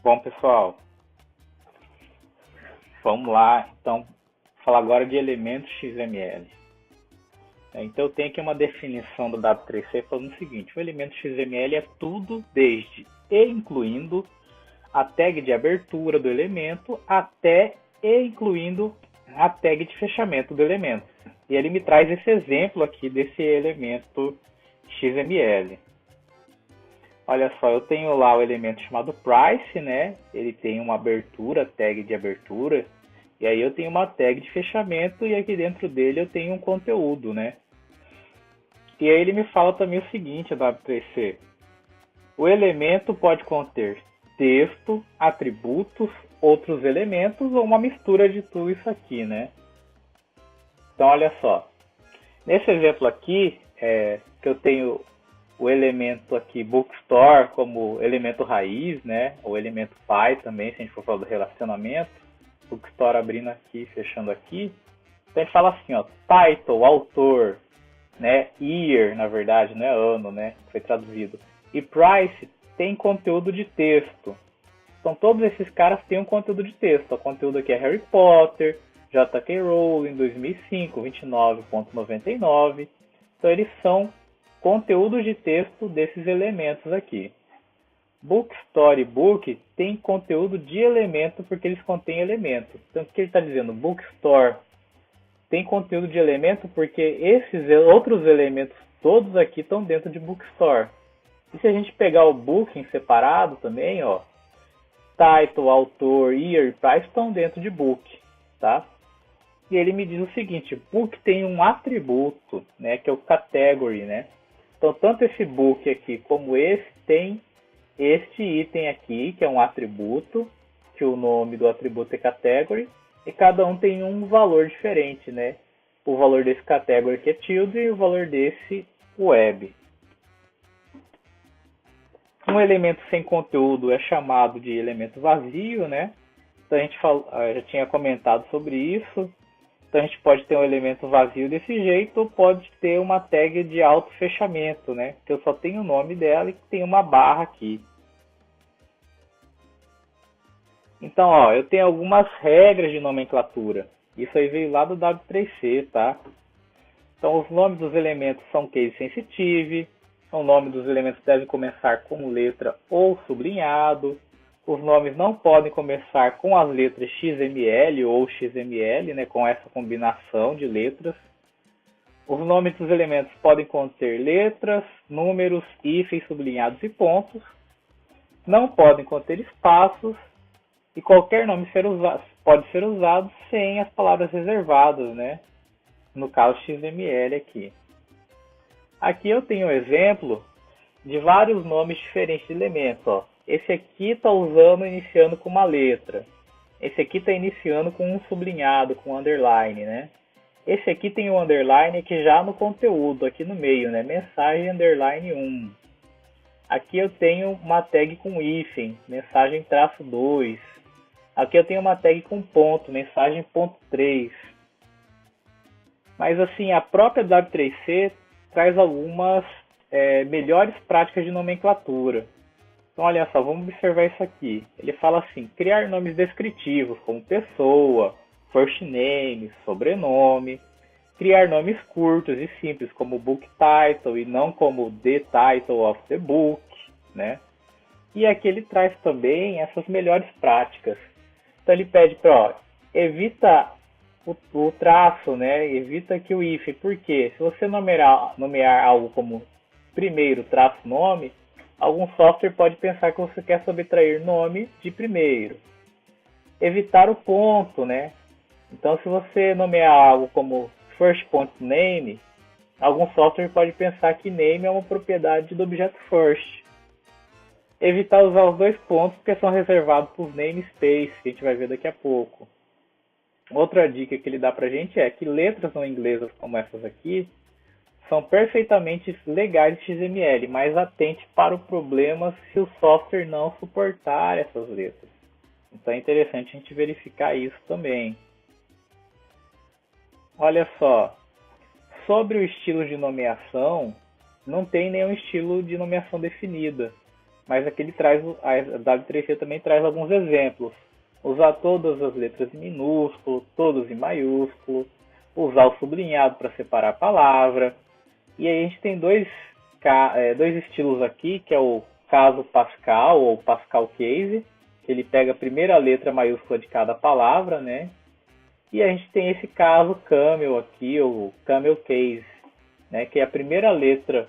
Bom, pessoal, vamos lá. Então, falar agora de elementos XML. Então, eu tenho aqui uma definição do W3C falando o seguinte: o elemento XML é tudo desde e incluindo a tag de abertura do elemento até e incluindo a tag de fechamento do elemento. E ele me traz esse exemplo aqui desse elemento XML. Olha só, eu tenho lá o elemento chamado price, né? Ele tem uma abertura, tag de abertura, e aí eu tenho uma tag de fechamento e aqui dentro dele eu tenho um conteúdo, né? E aí ele me fala também o seguinte, a W3C: o elemento pode conter texto, atributos, outros elementos ou uma mistura de tudo isso aqui, né? Então olha só, nesse exemplo aqui, que eu tenho o elemento aqui bookstore como elemento raiz, né? Ou elemento pai também, se a gente for falar do relacionamento. Bookstore abrindo aqui, fechando aqui. Então a gente fala assim, ó, title, autor, né? Year, na verdade, não é ano, né? Foi traduzido. E price tem conteúdo de texto. Então todos esses caras têm um conteúdo de texto. O conteúdo aqui é Harry Potter, J.K. Rowling, 2005, 29.99. Então eles são conteúdos de texto desses elementos aqui. Bookstore e book tem conteúdo de elemento porque eles contêm elementos. Então o que ele está dizendo? Bookstore tem conteúdo de elemento porque esses outros elementos todos aqui estão dentro de bookstore. E se a gente pegar o book em separado também, ó, title, autor, year e price estão dentro de book, tá? E ele me diz o seguinte: book tem um atributo, né, que é o category, né? Então, tanto esse book aqui como esse tem este item aqui, que é um atributo, que o nome do atributo é category, e cada um tem um valor diferente, né? O valor desse category aqui é tilde e o valor desse web. Um elemento sem conteúdo é chamado de elemento vazio, né? Então, a gente já tinha comentado sobre isso. Então a gente pode ter um elemento vazio desse jeito ou pode ter uma tag de auto-fechamento, né? Que eu só tenho o nome dela e tem uma barra aqui. Então, ó, eu tenho algumas regras de nomenclatura. Isso aí veio lá do W3C, tá? Então os nomes dos elementos são case sensitive. O nome dos elementos deve começar com letra ou sublinhado. Os nomes não podem começar com as letras XML ou XML, né, com essa combinação de letras. Os nomes dos elementos podem conter letras, números, hífens, sublinhados e pontos. Não podem conter espaços e qualquer nome pode ser usado sem as palavras reservadas, né? No caso XML aqui. Aqui eu tenho um exemplo de vários nomes diferentes de elementos, ó. Esse aqui está usando iniciando com uma letra. Esse aqui está iniciando com um sublinhado, com um underline, né? Esse aqui tem um underline aqui já no conteúdo, aqui no meio, né? Mensagem underline 1. Aqui eu tenho uma tag com hífen, mensagem traço 2. Aqui eu tenho uma tag com ponto, mensagem ponto 3. Mas assim, a própria W3C traz algumas melhores práticas de nomenclatura. Então, olha só, vamos observar isso aqui. Ele fala assim: criar nomes descritivos, como pessoa, first name, sobrenome. Criar nomes curtos e simples, como book title, e não como the title of the book, né? E aqui ele traz também essas melhores práticas. Então, ele pede para, evita o traço, né? Evita que o if. Por quê? Se você nomear algo como primeiro traço nome, algum software pode pensar que você quer subtrair nome de primeiro. Evitar o ponto, né? Então, se você nomear algo como first point name, algum software pode pensar que name é uma propriedade do objeto first. Evitar usar os dois pontos, porque são reservados para os namespace, que a gente vai ver daqui a pouco. Outra dica que ele dá pra gente é que letras não inglesas como essas aqui são perfeitamente legais em XML, mas atente para o problema se o software não suportar essas letras. Então é interessante a gente verificar isso também. Olha só, sobre o estilo de nomeação, não tem nenhum estilo de nomeação definida. mas aqui ele traz, a W3C também traz alguns exemplos. Usar todas as letras em minúsculo, todas em maiúsculo, usar o sublinhado para separar a palavra. E aí a gente tem dois estilos aqui, que é o caso Pascal, ou Pascal Case, que ele pega a primeira letra maiúscula de cada palavra, né? E a gente tem esse caso Camel aqui, ou Camel Case, né? Que é a primeira letra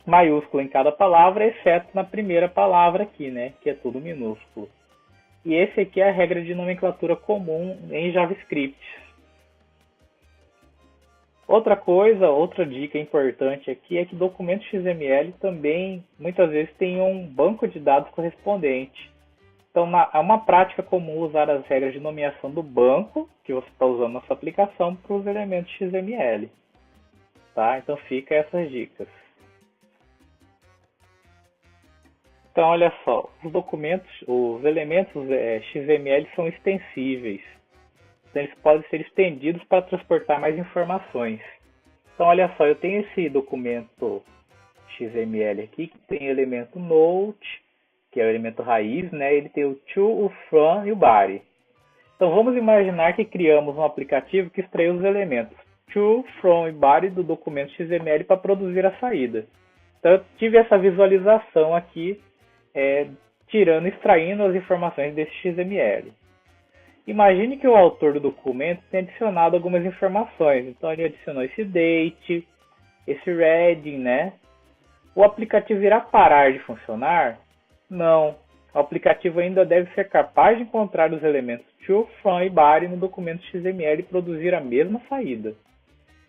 maiúscula em cada palavra, exceto na primeira palavra aqui, né? Que é tudo minúsculo. E esse aqui é a regra de nomenclatura comum em JavaScript. Outra dica importante aqui é que documentos XML também muitas vezes tem um banco de dados correspondente. Então é uma prática comum usar as regras de nomeação do banco que você está usando na sua aplicação para os elementos XML. Tá? Então fica essas dicas. Então, olha só, os elementos XML são extensíveis. Então, eles podem ser estendidos para transportar mais informações. Então, olha só, eu tenho esse documento XML aqui, que tem o elemento note, que é o elemento raiz, né? Ele tem o to, o from e o body. Então, vamos imaginar que criamos um aplicativo que extraiu os elementos to, from e body do documento XML para produzir a saída. Então, eu tive essa visualização aqui, extraindo as informações desse XML. Imagine que o autor do documento tenha adicionado algumas informações. Então ele adicionou esse date, esse reading, né? O aplicativo irá parar de funcionar? Não. O aplicativo ainda deve ser capaz de encontrar os elementos to, from e body no documento XML e produzir a mesma saída.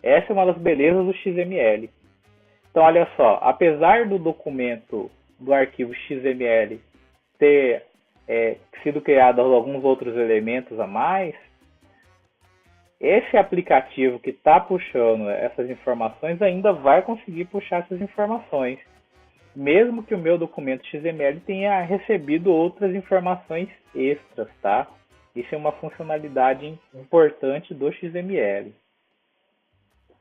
Essa é uma das belezas do XML. Então olha só, apesar do documento do arquivo XML ter sido criado alguns outros elementos a mais, esse aplicativo que está puxando essas informações ainda vai conseguir puxar essas informações, mesmo que o meu documento XML tenha recebido outras informações extras, tá? Isso é uma funcionalidade importante do XML.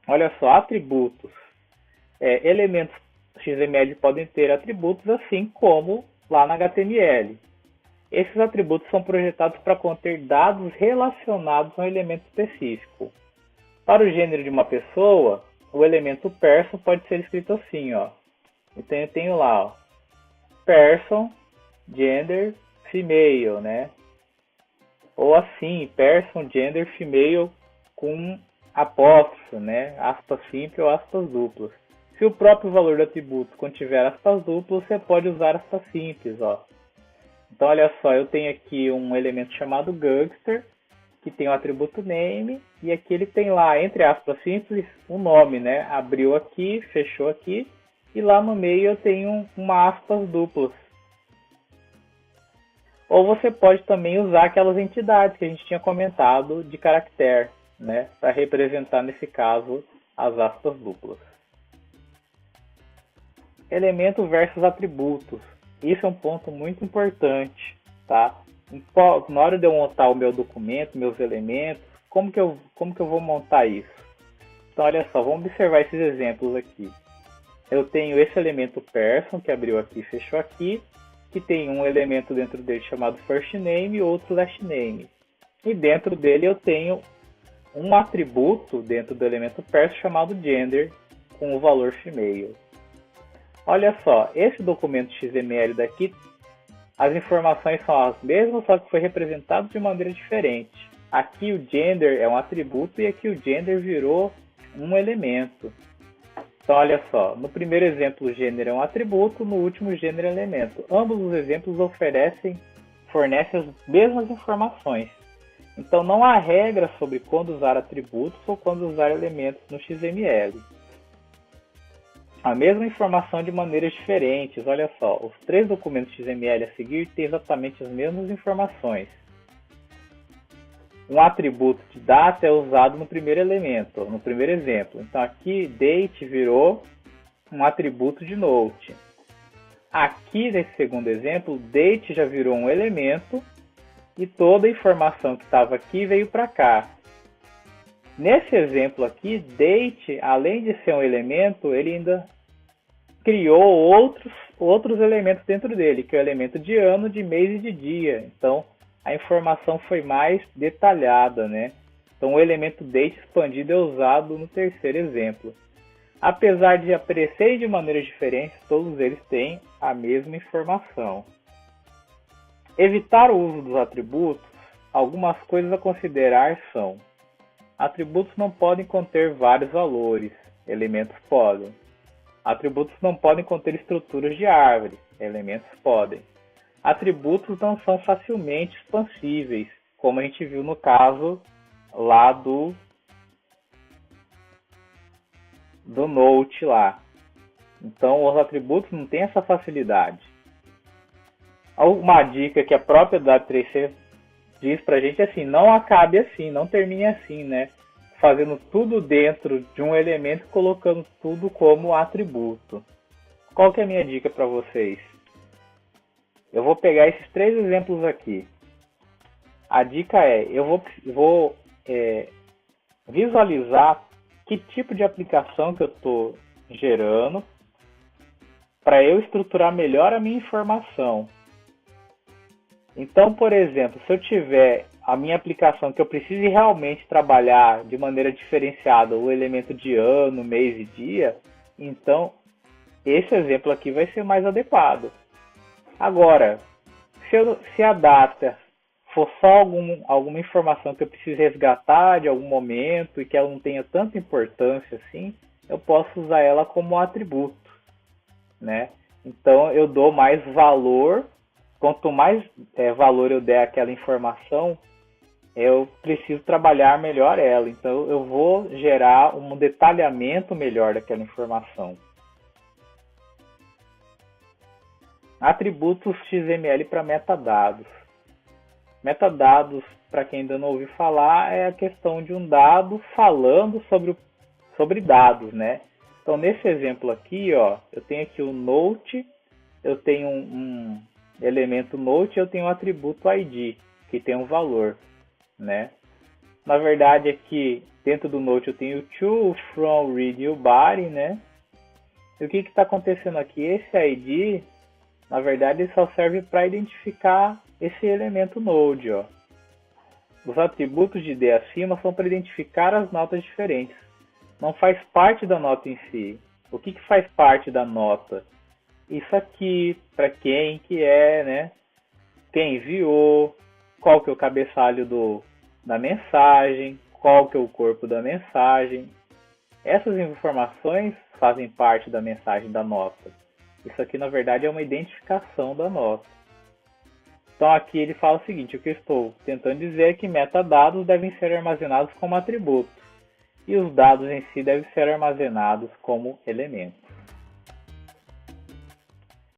Olha só, atributos. Elementos XML podem ter atributos assim como lá na HTML. Esses atributos são projetados para conter dados relacionados a um elemento específico. Para o gênero de uma pessoa, o elemento person pode ser escrito assim, ó. Então eu tenho lá, ó, person, gender, female, né? Ou assim, person, gender, female com apóstrofo, né? Aspas simples ou aspas duplas. Se o próprio valor do atributo contiver aspas duplas, você pode usar aspas simples, ó. Então, olha só, eu tenho aqui um elemento chamado Gangster, que tem o atributo name, e aqui ele tem lá, entre aspas simples, um nome, né? Abriu aqui, fechou aqui, e lá no meio eu tenho uma aspas duplas. Ou você pode também usar aquelas entidades que a gente tinha comentado de caractere, né? Para representar, nesse caso, as aspas duplas. Elemento versus atributos. Isso é um ponto muito importante, tá? Na hora de eu montar o meu documento, meus elementos, como que eu vou montar isso? Então, olha só, vamos observar esses exemplos aqui. Eu tenho esse elemento person, que abriu aqui e fechou aqui, que tem um elemento dentro dele chamado first name e outro last name. E dentro dele eu tenho um atributo dentro do elemento person chamado gender, com o valor female. Olha só, esse documento XML daqui, as informações são as mesmas, só que foi representado de maneira diferente. Aqui o gender é um atributo e aqui o gender virou um elemento. Então olha só, no primeiro exemplo o gênero é um atributo, no último o gênero é um elemento. Ambos os exemplos fornecem as mesmas informações. Então não há regra sobre quando usar atributos ou quando usar elementos no XML. A mesma informação de maneiras diferentes. Olha só, os três documentos XML a seguir têm exatamente as mesmas informações. Um atributo de data é usado no primeiro elemento, no primeiro exemplo. Então aqui date virou um atributo de note. Aqui nesse segundo exemplo, date já virou um elemento e toda a informação que estava aqui veio para cá. Nesse exemplo aqui, date, além de ser um elemento, ele ainda criou outros elementos dentro dele, que é o elemento de ano, de mês e de dia. Então, a informação foi mais detalhada, né? Então, o elemento date expandido é usado no terceiro exemplo. Apesar de aparecerem de maneiras diferentes, todos eles têm a mesma informação. Evitar o uso dos atributos, algumas coisas a considerar são: atributos não podem conter vários valores, elementos podem. Atributos não podem conter estruturas de árvore, elementos podem. Atributos não são facilmente expansíveis, como a gente viu no caso lá do Note lá. Então, os atributos não têm essa facilidade. Uma dica que a própria DAD3C diz pra gente é assim: não acabe assim, não termine assim, né? Fazendo tudo dentro de um elemento, colocando tudo como atributo. Qual que é a minha dica para vocês? Eu vou pegar esses 3 exemplos aqui. A dica é: eu vou visualizar que tipo de aplicação que eu estou gerando para eu estruturar melhor a minha informação. Então, por exemplo, se eu tiver a minha aplicação que eu precise realmente trabalhar de maneira diferenciada o elemento de ano, mês e dia, então esse exemplo aqui vai ser mais adequado. Agora, se a data for só alguma informação que eu preciso resgatar de algum momento e que ela não tenha tanta importância assim, eu posso usar ela como atributo, né? Então eu dou mais valor. Quanto mais valor eu der àquela informação, eu preciso trabalhar melhor ela. Então, eu vou gerar um detalhamento melhor daquela informação. Atributos XML para metadados. Metadados, para quem ainda não ouviu falar, é a questão de um dado falando sobre dados, né? Então, nesse exemplo aqui, ó, eu tenho aqui o Note, eu tenho um elemento Note, eu tenho um atributo ID, que tem um valor, né? Na verdade, aqui dentro do Note eu tenho to, from, read e o body, né? E o que está acontecendo aqui? Esse ID, na verdade, ele só serve para identificar esse elemento Node, ó. Os atributos de ID acima são para identificar as notas diferentes. Não faz parte da nota em si. O que faz parte da nota? Isso aqui, para quem que é, né? Quem enviou, qual que é o cabeçalho da mensagem, qual que é o corpo da mensagem. Essas informações fazem parte da mensagem da nota. Isso aqui, na verdade, é uma identificação da nota. Então, aqui ele fala o seguinte: o que eu estou tentando dizer é que metadados devem ser armazenados como atributos e os dados em si devem ser armazenados como elementos.